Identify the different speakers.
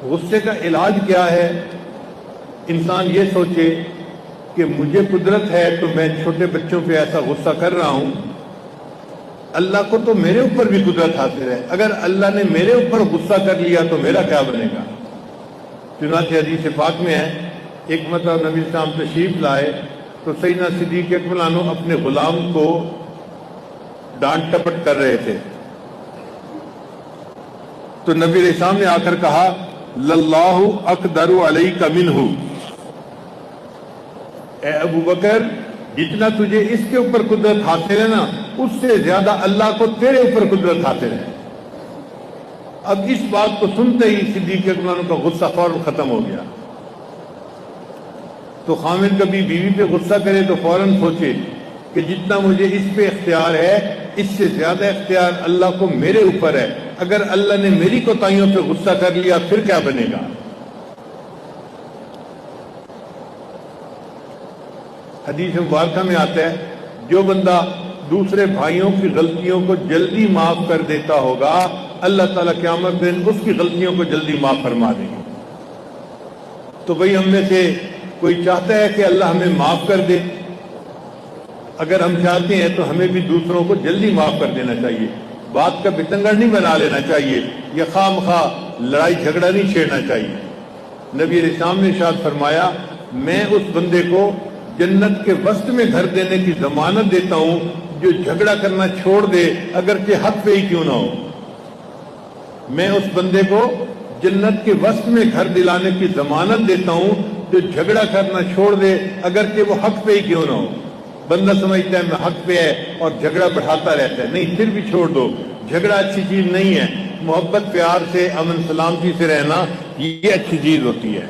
Speaker 1: غصے کا علاج کیا ہے؟ انسان یہ سوچے کہ مجھے قدرت ہے تو میں چھوٹے بچوں پہ ایسا غصہ کر رہا ہوں، اللہ کو تو میرے اوپر بھی قدرت حاصل ہے، اگر اللہ نے میرے اوپر غصہ کر لیا تو میرا کیا بنے گا؟ چنانچہ حدیث پاک میں ہے، ایک مرتبہ نبی السلام تشریف لائے تو سیدنا صدیق اکبر عنہ اپنے غلام کو ڈانٹ ٹپٹ کر رہے تھے، تو نبی علیہ السلام نے آ کر کہا للہ اقدر علیک منہ، اے ابو بکر جتنا تجھے اس کے اوپر قدرت حاصل ہے نا، اس سے زیادہ اللہ کو تیرے اوپر قدرت حاصل ہے۔ اب اس بات کو سنتے ہی صدیق اکبر کا غصہ فوراً ختم ہو گیا۔ تو خامن کبھی بیوی پہ غصہ کرے تو فوراً سوچے کہ جتنا مجھے اس پہ اختیار ہے، اس سے زیادہ اختیار اللہ کو میرے اوپر ہے، اگر اللہ نے میری کوتاہیوں پہ غصہ کر لیا پھر کیا بنے گا؟ حدیث مبارکہ میں آتا ہے جو بندہ دوسرے بھائیوں کی غلطیوں کو جلدی معاف کر دیتا ہوگا، اللہ تعالیٰ قیامت دن اس کی غلطیوں کو جلدی معاف فرما دیں گے۔ تو بھئی ہم میں سے کوئی چاہتا ہے کہ اللہ ہمیں معاف کر دے؟ اگر ہم چاہتے ہیں تو ہمیں بھی دوسروں کو جلدی معاف کر دینا چاہیے، بات کا بتنگڑ نہیں بنا لینا چاہیے، یا خواہ مخواہ لڑائی جھگڑا نہیں چھیڑنا چاہیے۔ نبی علیہ السلام نے ارشاد فرمایا میں اس بندے کو جنت کے وسط میں گھر دینے کی ضمانت دیتا ہوں جو جھگڑا کرنا چھوڑ دے اگرچہ حق پہ ہی کیوں نہ ہو۔ میں اس بندے کو جنت کے وسط میں گھر دلانے کی ضمانت دیتا ہوں جو جھگڑا کرنا چھوڑ دے اگرچہ وہ حق پہ ہی کیوں نہ ہو۔ بندہ سمجھتا ہے میں حق پہ ہے اور جھگڑا بڑھاتا رہتا ہے، نہیں، پھر بھی چھوڑ دو، جھگڑا اچھی چیز نہیں ہے، محبت پیار سے امن سلامتی سے رہنا یہ اچھی چیز ہوتی ہے۔